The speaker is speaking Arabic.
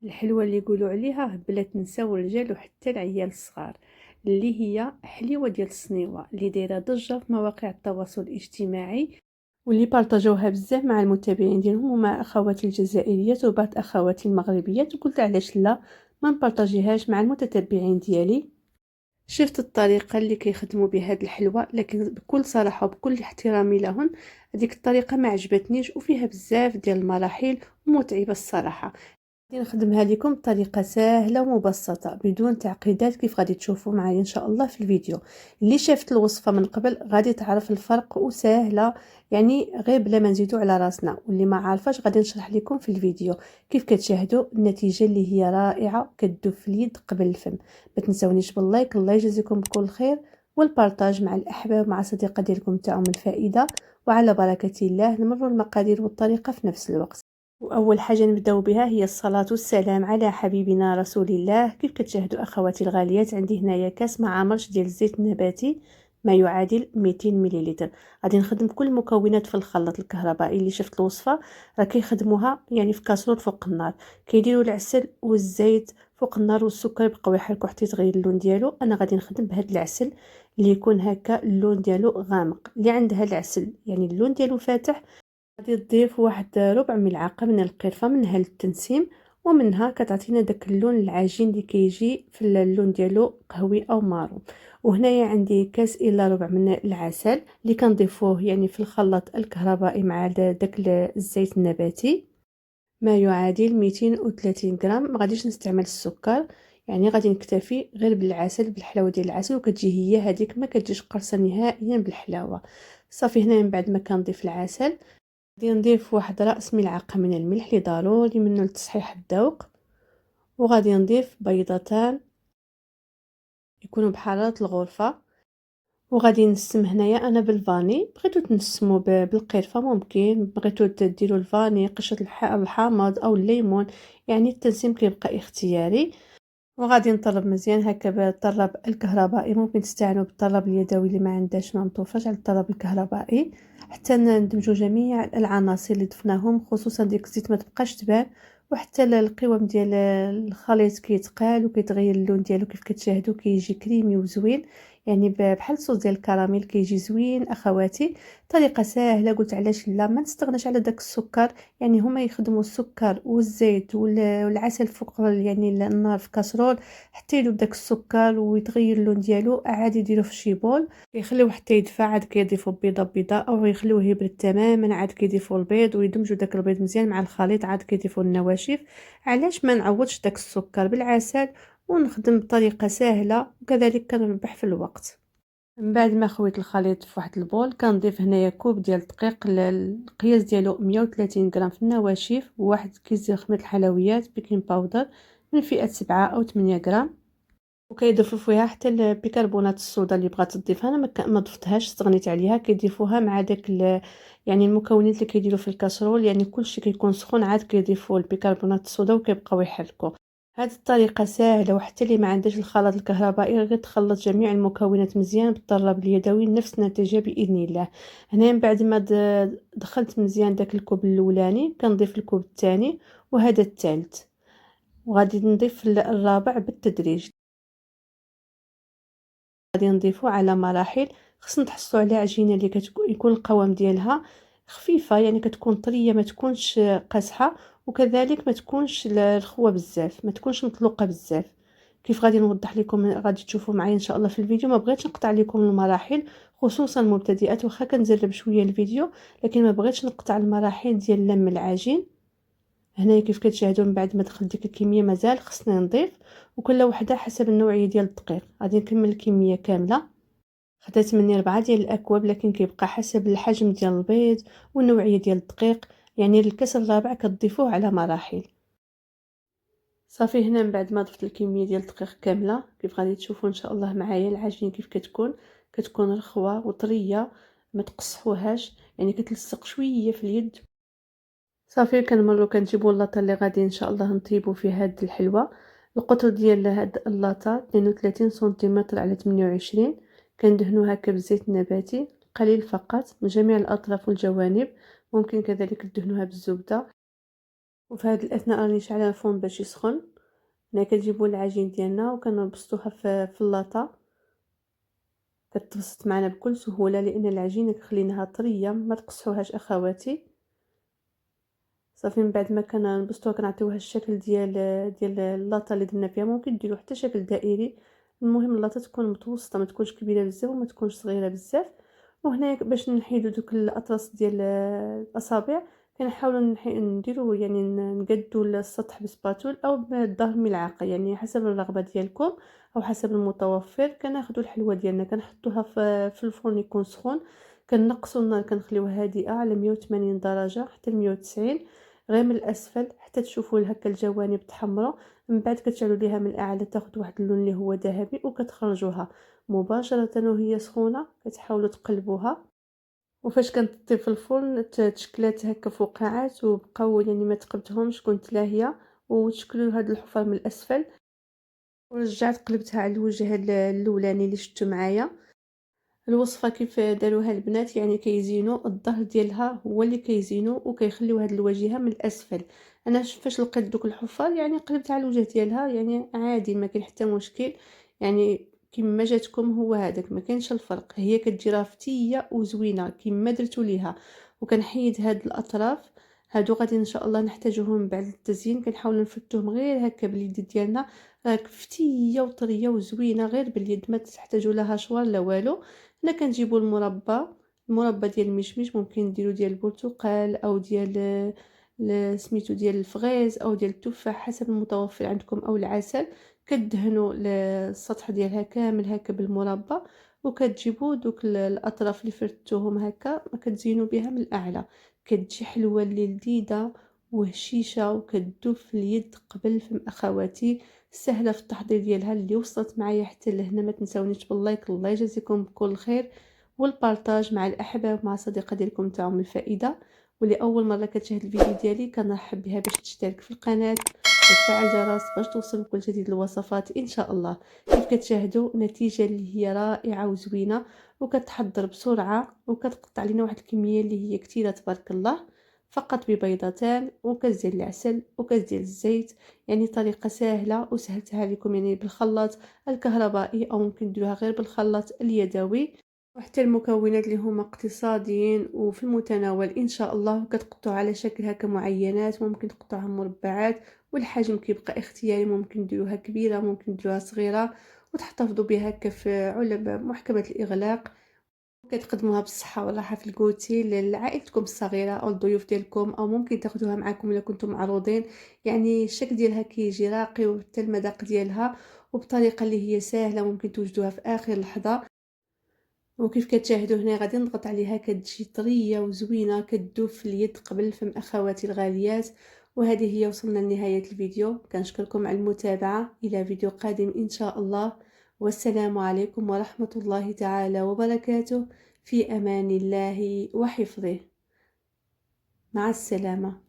الحلوة اللي يقولوا عليها هبلت نساو الرجال وحتى العيال الصغار، اللي هي حليوة ديال الصنيوة اللي دايره ضجة في مواقع التواصل الاجتماعي، واللي بارطاجوها بزاف مع المتابعين ديالهم ومع اخواتي الجزائريات وبعض اخواتي المغربيات، وقلت علاش لا ما نبارطاجيهاش مع المتتبعين ديالي. شفت الطريقة اللي كيخدموا بها هاد الحلوى، لكن بكل صراحة وبكل احترامي لهم هذيك الطريقة ما عجبتنيش وفيها بزاف ديال المراحل ومتعبة الصراحة. غادي نخدمها لكم بطريقه سهله ومبسطه بدون تعقيدات كيف غادي تشوفوا معايا ان شاء الله في الفيديو. اللي شافت الوصفه من قبل غادي تعرف الفرق وسهله، يعني غير بلا ما نزيدو على راسنا، واللي ما عارفاش غادي نشرح لكم في الفيديو كيف كتشاهدوا النتيجه اللي هي رائعه كتدوب في اليد قبل الفم. ما تنسونيش باللايك، الله يجزيكم بكل خير، والبارطاج مع الاحباب مع صديقه ديالكم تاعهم الفائده. وعلى بركه الله نمر المقادير والطريقه في نفس الوقت. وأول حاجة نبداو بها هي الصلاة والسلام على حبيبنا رسول الله. كيف كتشاهدوا أخواتي الغاليات، عندي هنايا كاس مع مرش ديال الزيت النباتي ما يعادل 200 مليلتر. غادي نخدم كل المكونات في الخلاط الكهربائي. اللي شفت الوصفة راه كيخدموها يعني في كاسرول فوق النار، كيديروا العسل والزيت فوق النار والسكر يبقاو يحركوا حتى يتغير اللون ديالو. انا غادي نخدم بهذا العسل اللي يكون هكا اللون ديالو غامق. اللي عندها العسل يعني اللون ديالو فاتح غادي تضيف واحد ربع ملعقه من القرفه، منها للتنسيم ومنها كتعطينا داك اللون العجين اللي كيجي في اللون ديالو قهوي او مارون. وهنايا عندي كاس الا ربع من العسل اللي كنضيفوه يعني في الخلاط الكهربائي مع داك الزيت النباتي ما يعادل 230 غرام. ما غاديش نستعمل السكر، يعني غادي نكتفي غير بالعسل بالحلاوه ديال العسل، وكتجي هي هذيك ما كتجيش قرصه نهائيا بالحلاوه. صافي هنا من بعد ما كنضيف العسل غادي نضيف واحد رأس ملعقة من الملح اللي ضروري منه لتصحيح الذوق، وغادي نضيف بيضتان يكونوا بحرارة الغرفة، وغادي نسم هنايا انا بالفاني. بغيتو تنسموا بالقرفه ممكن، بغيتو ديروا الفاني قشره الحامض او الليمون، يعني التنسيم كيبقى اختياري. وغادي نطرب مزيان هكا بالطراب الكهربائي. ممكن تستعانوا بالطراب اليدوي اللي ما عندهاش ما مطوفاش على الطراب الكهربائي حتى ندمجوا جميع العناصر اللي ضفناهم، خصوصا ديك الزيت ما تبقاش تبان، وحتى القوام ديال الخليط كيتقال وكيتغير اللون ديالو كيف كتشاهدوا كيجي كريمي وزوين، يعني بحال الصوص ديال الكراميل كيجي زوين اخواتي. طريقه سهله، قلت علاش لا ما نستغناش على داك السكر. يعني هما يخدموا السكر والزيت والعسل فوق يعني النار في كاسرول حتى يذوب داك السكر ويتغير اللون ديالو، عادي يديروه في شي بول يخليوه حتى يدفع، عاد كيضيفوا بيضه بيضاء او يخليوه يبرد تماما، عاد كيضيفوا البيض ويدمجوا داك البيض مزيان مع الخليط، عاد كيضيفوا النواشف. علاش ما نعوضش داك السكر بالعسل ونخدم بطريقه سهله وكذلك كنربح في الوقت. من بعد ما خويت الخليط في واحد البول كنضيف هنايا كوب ديال الدقيق، القياس ديالو 130 غرام في النواشف، وواحد كيس ديال خميره الحلويات بيكين باودر من فئه 7 او 8 غرام، وكيضيفوا فيها حتى البيكربونات الصودا اللي بغات تضيفها. انا ما ضفتهاش، استغنيت عليها. كيضيفوها مع داك يعني المكونات اللي كيديروا في الكاسرول، يعني كلشي كيكون سخون عاد كيضيفوا البيكربونات الصودا وكيبقاو يحركوا. هذه الطريقه سهله، وحتى اللي ما عندهاش الخلاط الكهربائي غير تخلط جميع المكونات مزيان بالطراب اليدوي نفس النتيجه باذن الله. هنا من بعد ما دخلت مزيان داك الكوب الاولاني كنضيف الكوب الثاني وهذا الثالث، وغادي نضيف الرابع بالتدريج. غادي نضيفو على مراحل. خصنا نتحصلوا على عجينه اللي يكون القوام ديالها خفيفه، يعني كتكون طريه ما تكونش قاصحه، وكذلك ما تكونش الرخوه بزاف، ما تكونش مطلوقه بزاف. كيف غادي نوضح لكم غادي تشوفوا معايا ان شاء الله في الفيديو. ما بغيتش نقطع لكم المراحل خصوصا المبتدئات، واخا كنزرب شويه الفيديو لكن ما بغيتش نقطع المراحل ديال لم العجين. هنايا كيف كتشاهدوا من بعد ما دخل ديك الكميه مازال خصنا نضيف، وكل وحده حسب النوعيه ديال الدقيق. غادي نكمل الكميه كامله. خدات مني 4 ديال الاكواب، لكن كيبقى حسب الحجم ديال البيض والنوعيه ديال الدقيق، يعني الكاس الرابع كتضيفوه على مراحل. صافي هنا من بعد ما ضفت الكميه ديال الدقيق كامله كيف غادي تشوفوا ان شاء الله معايا العجين كيف كتكون رخوه وطريه، ما تقصحوهاش، يعني كتلصق شويه في اليد. صافي كنمروا كنجيبوا اللاطه اللي غادي ان شاء الله نطيبوا فيه هاد الحلوه. القطر ديال هاد اللاطه 32 سنتيمتر على 28. كندهنو هكا بالزيت النباتي قليل فقط من جميع الاطراف والجوانب، ممكن كذلك تدهنوها بالزبده. وفي هذه الاثناء راني شاعله الفرن باش يسخن. هنا كنجيبوا العجين ديالنا وكنبسطوها في اللاطه، كتبسط معنا بكل سهوله لان العجينه كخليناها طريه، ما تقصحوهاش اخواتي. صافي من بعد ما كنبسطوها كنعطيوها الشكل ديال اللاطه اللي درنا فيها. ممكن ديروا حتى شكل دائري، المهم اللاطه تكون متوسطه، ما تكونش كبيره بزاف وما تكونش صغيره بزاف. وهنا باش نحيدو دوك الاطراس ديال الاصابع كنحاولوا نديروا يعني نقدوا السطح بسباتول او بظهر ملعقه، يعني حسب الرغبه ديالكم او حسب المتوفر. كناخذوا الحلوه ديالنا كنحطوها في الفرن يكون سخون، كنقصوا النار كنخليوها هادئه على 180 درجه حتى 190، غير من الاسفل حتى تشوفوا هكا الجوانب تحمروا. من بعد كتشعلوا ليها من الاعلى تاخذ واحد اللون اللي هو ذهبي وكتخرجوها مباشره وهي سخونه. كتحاولوا تقلبوها، وفاش كنطيب في الفرن تشكلات هكا فقاعات وبقاو يعني ما تقبتهمش، كنت لاهيه وتشكلوا هاد الحفر من الاسفل. ورجعت قلبتها على الوجه الاولاني اللي شفتوا معايا. الوصفه كيف داروها البنات، يعني كيزينوا الظهر ديالها هو اللي كيزينوا وكيخليو هاد الواجهه من الاسفل. انا فاش لقيت دوك الحفار يعني قلبت على الوجه ديالها، يعني عادي ما كاين حتى مشكل، يعني كما جاتكم هو هذاك، ما كاينش الفرق. هي كتجي رافتيه وزوينه كما درتو ليها. وكنحيد هاد الاطراف هادو غادي ان شاء الله نحتاجوهم بعد التزيين. كنحاول نفتوهم غير هكا باليد ديالنا، راك فتيه وطريه وزوينه غير باليد، ما تحتاجوا لها شوار لا والو. هنا كنجيبوا المربى ديال المشمش، ممكن نديرو ديال البرتقال او ديال سميتو ديال الفغيز او ديال التفاح حسب المتوفر عندكم او العسل. كدهنوا السطح ديالها كامل هكا بالمربى، وكتجيبوا دوك الاطراف اللي فردتوهم هكا كتزينوا بها من الاعلى. كتجي حلوه اللي لذيذه وهشيشه وكتذوب في اليد قبل الفم اخواتي. سهله في التحضير ديالها. اللي وصلت معايا حتى لهنا ما تنساونيش باللايك، الله يجازيكم بكل خير، والبارطاج مع الاحباب مع صديقه ديالكم تاعهم الفائده. واللي اول مره كتشاهد الفيديو ديالي كنرحب بها باش تشترك في القناه وتفعل الجرس باش توصل كل جديد الوصفات ان شاء الله. كيف كتشاهدوا نتيجه اللي هي رائعه وزوينه وكتحضر بسرعه، وكتقطع لنا واحد الكميه اللي هي كثيره تبارك الله، فقط ببيضتان وكاس ديال العسل وكاس ديال الزيت. يعني طريقه سهله وسهلتها لكم يعني بالخلاط الكهربائي او ممكن ديروها غير بالخلاط اليدوي. وحتى المكونات اللي هما اقتصاديين وفي المتناول ان شاء الله. كتقطعوا على شكل هكا معينات، ممكن تقطعوها مربعات، والحجم كيبقى اختياري، ممكن ديروها كبيره ممكن ديروها صغيره، وتحتفظوا بها هكا في علب محكمه الاغلاق. كتقدموها بالصحه والراحه في الكوتي لعائلتكم الصغيره او الضيوف ديالكم، او ممكن تاخذوها معكم الا كنتم معروضين. يعني الشكل ديالها كيجي راقي وحتى المذاق ديالها وبطريقه اللي هي سهله، ممكن توجدوها في اخر لحظه. وكيف كتشاهدوا هنا غادي نضغط عليها كتجي طريه وزوينه كتذوب في اليد قبل الفم اخواتي الغاليات. وهذه هي وصلنا لنهايه الفيديو. كنشكركم على المتابعه، الى فيديو قادم ان شاء الله، والسلام عليكم ورحمه الله تعالى وبركاته. في امان الله وحفظه. مع السلامه.